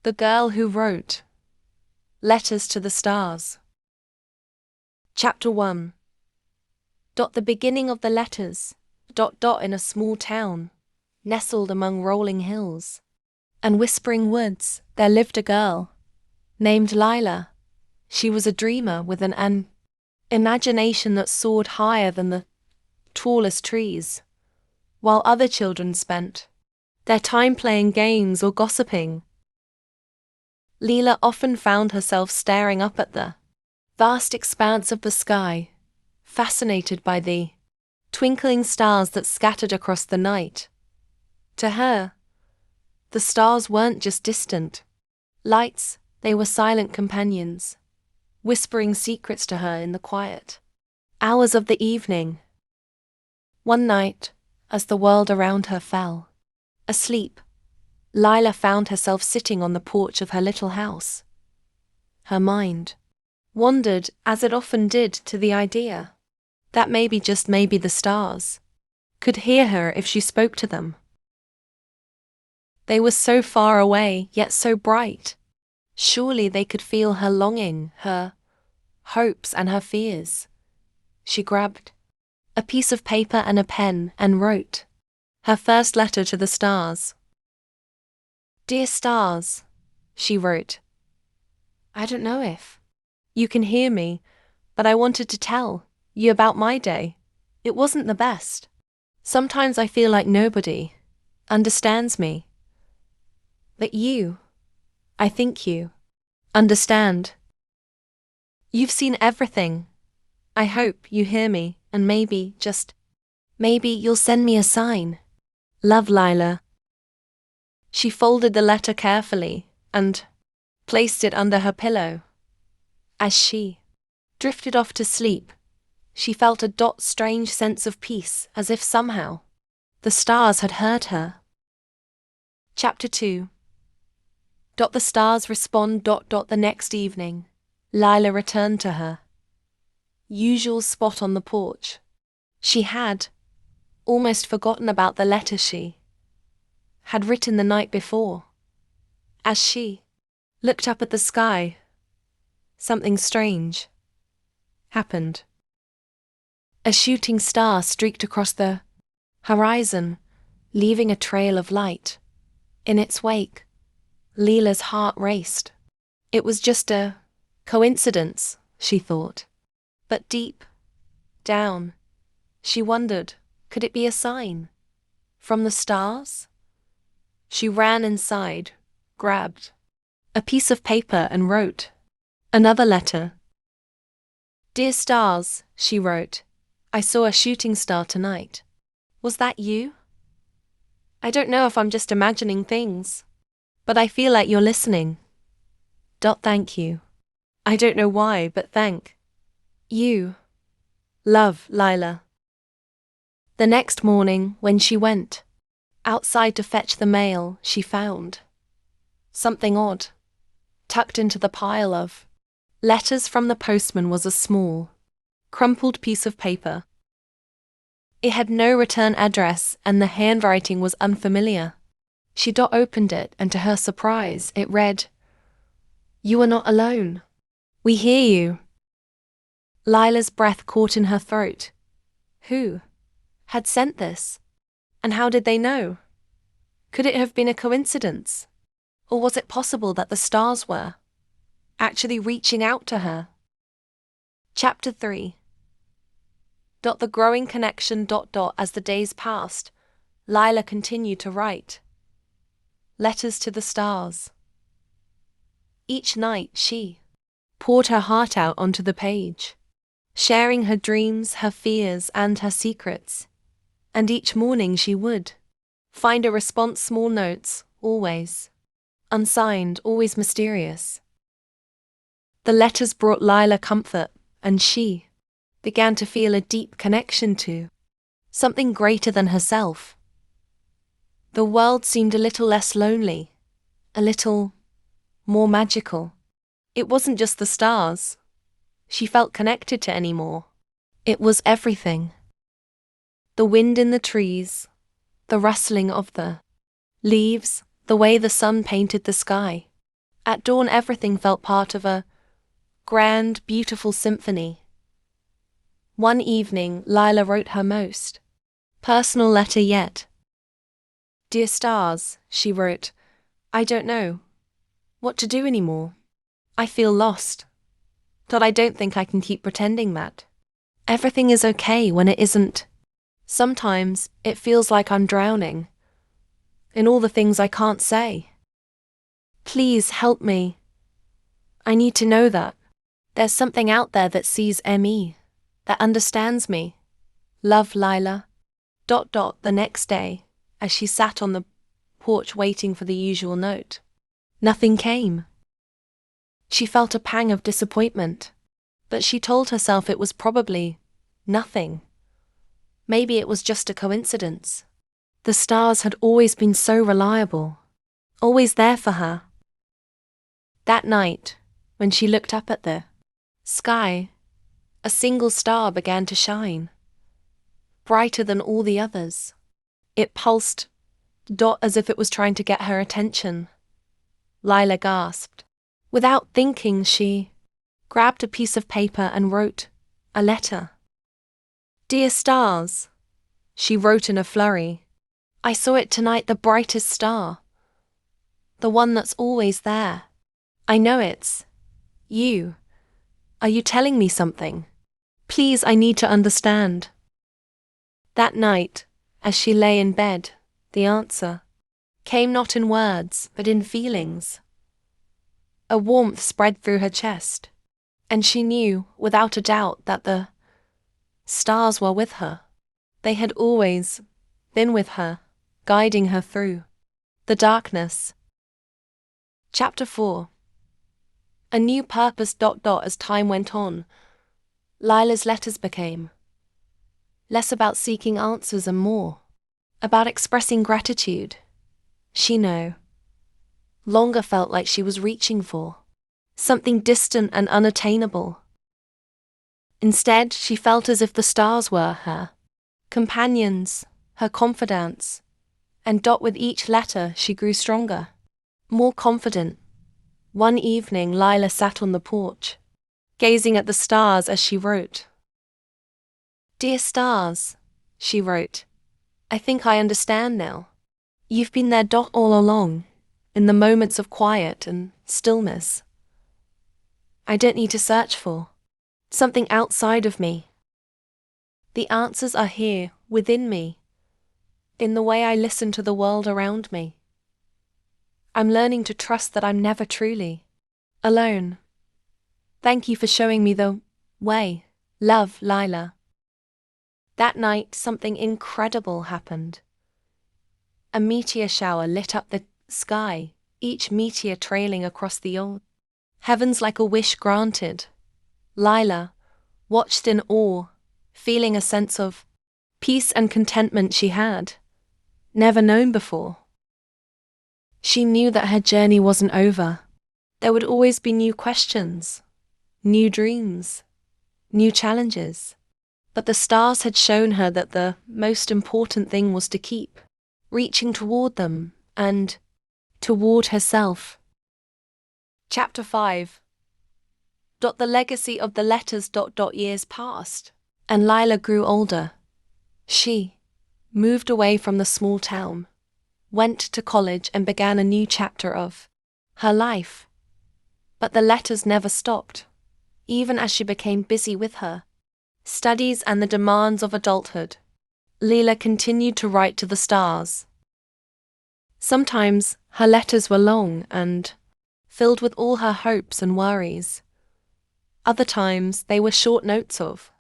The Girl Who Wrote Letters to the Stars. Chapter 1. The beginning of the letters. In a small town, nestled among rolling hills and whispering woods, there lived a girl named Lila. She was a dreamer with an imagination that soared higher than the tallest trees, while other children spent their time playing games or gossiping. Lila often found herself staring up at the vast expanse of the sky, fascinated by the twinkling stars that scattered across the night. To her, the stars weren't just distant lights, they were silent companions, whispering secrets to her in the quiet hours of the evening. One night, as the world around her fell asleep, Lila found herself sitting on the porch of her little house. Her mind wandered, as it often did, to the idea that maybe, just maybe, the stars could hear her if she spoke to them. They were so far away, yet so bright. Surely they could feel her longing, her hopes and her fears. She grabbed a piece of paper and a pen and wrote her first letter to the stars. "Dear stars," she wrote, "I don't know if you can hear me, but I wanted to tell you about my day. It wasn't the best. Sometimes I feel like nobody understands me. But you, I think you understand. You've seen everything. I hope you hear me, and maybe, just maybe, you'll send me a sign. Love, Lila." She folded the letter carefully and placed it under her pillow. As she drifted off to sleep, she felt a strange sense of peace, as if somehow the stars had heard her. Chapter 2. The stars respond. The next evening, Lila returned to her usual spot on the porch. She had almost forgotten about the letter she had written the night before. As she looked up at the sky, something strange happened. A shooting star streaked across the horizon, leaving a trail of light in its wake. Lila's heart raced. It was just a coincidence, she thought. But deep down, she wondered, could it be a sign from the stars? She ran inside, grabbed a piece of paper and wrote another letter. "Dear stars," she wrote, "I saw a shooting star tonight. Was that you? I don't know if I'm just imagining things, but I feel like you're listening. Thank you. I don't know why, but thank you. Love, Lila." The next morning, when she went outside to fetch the mail, she found something odd. Tucked into the pile of letters from the postman was a small, crumpled piece of paper. It had no return address, and the handwriting was unfamiliar. She opened it, and to her surprise, it read, "You are not alone. We hear you." Lila's breath caught in her throat. Who had sent this? And how did they know? Could it have been a coincidence? Or was it possible that the stars were actually reaching out to her? Chapter 3. The growing connection. As the days passed, Lila continued to write letters to the stars. Each night she poured her heart out onto the page, sharing her dreams, her fears, and her secrets. And each morning she would find a response, small notes, always unsigned, always mysterious. The letters brought Lila comfort, and she began to feel a deep connection to something greater than herself. The world seemed a little less lonely, a little more magical. It wasn't just the stars she felt connected to anymore. It was everything. The wind in the trees, the rustling of the leaves, the way the sun painted the sky. At dawn, everything felt part of a grand, beautiful symphony. One evening, Lila wrote her most personal letter yet. "Dear stars," she wrote, "I don't know what to do anymore. I feel lost. But I don't think I can keep pretending that everything is okay when it isn't. Sometimes it feels like I'm drowning in all the things I can't say. Please help me. I need to know that there's something out there that sees me, that understands me. Love, Lila. ... The next day, as she sat on the porch waiting for the usual note, nothing came. She felt a pang of disappointment, but she told herself it was probably nothing. Maybe it was just a coincidence. The stars had always been so reliable, always there for her. That night, when she looked up at the sky, a single star began to shine, brighter than all the others. It pulsed, ... as if it was trying to get her attention. Lila gasped. Without thinking, she grabbed a piece of paper and wrote a letter. "Dear stars," she wrote in a flurry, "I saw it tonight, the brightest star. The one that's always there. I know it's you. Are you telling me something? Please, I need to understand." That night, as she lay in bed, the answer came not in words, but in feelings. A warmth spread through her chest, and she knew, without a doubt, that the stars were with her. They had always been with her, guiding her through the darkness. Chapter 4. A new purpose. ... As time went on, Lila's letters became less about seeking answers and more about expressing gratitude. She no longer felt like she was reaching for something distant and unattainable. Instead, she felt as if the stars were her companions, her confidants, and ... with each letter she grew stronger, more confident. One evening, Lila sat on the porch, gazing at the stars as she wrote. "Dear stars," she wrote, "I think I understand now. You've been there ... all along, in the moments of quiet and stillness. I don't need to search for something outside of me. The answers are here, within me, in the way I listen to the world around me. I'm learning to trust that I'm never truly alone. Thank you for showing me the way. Love, Lila." That night, something incredible happened. A meteor shower lit up the sky, each meteor trailing across the old heavens like a wish granted. Lila watched in awe, feeling a sense of peace and contentment she had never known before. She knew that her journey wasn't over. There would always be new questions, new dreams, new challenges. But the stars had shown her that the most important thing was to keep reaching toward them and toward herself. Chapter 5. The legacy of the letters. ... Years passed, and Lila grew older. She moved away from the small town, went to college, and began a new chapter of her life. But the letters never stopped, even as she became busy with her studies and the demands of adulthood. Lila continued to write to the stars. Sometimes her letters were long and filled with all her hopes and worries. Other times they were short notes of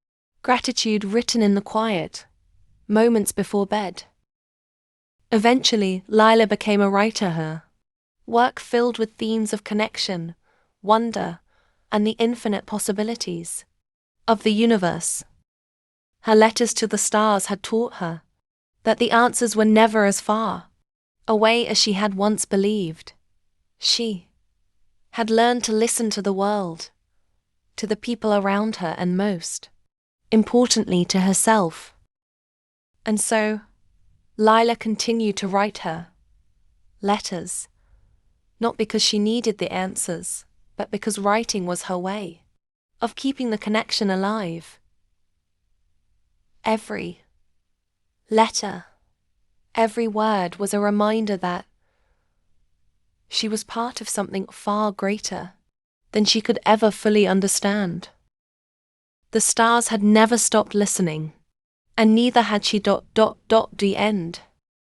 gratitude written in the quiet moments before bed. Eventually, Lila became a writer. Her work filled with themes of connection, wonder, and the infinite possibilities of the universe. Her letters to the stars had taught her that the answers were never as far away as she had once believed. She had learned to listen to the world, to the people around her, and most importantly, to herself. And so, Lila continued to write her letters, not because she needed the answers, but because writing was her way of keeping the connection alive. Every letter, every word was a reminder that she was part of something far greater than she could ever fully understand. The stars had never stopped listening, and neither had she. The end.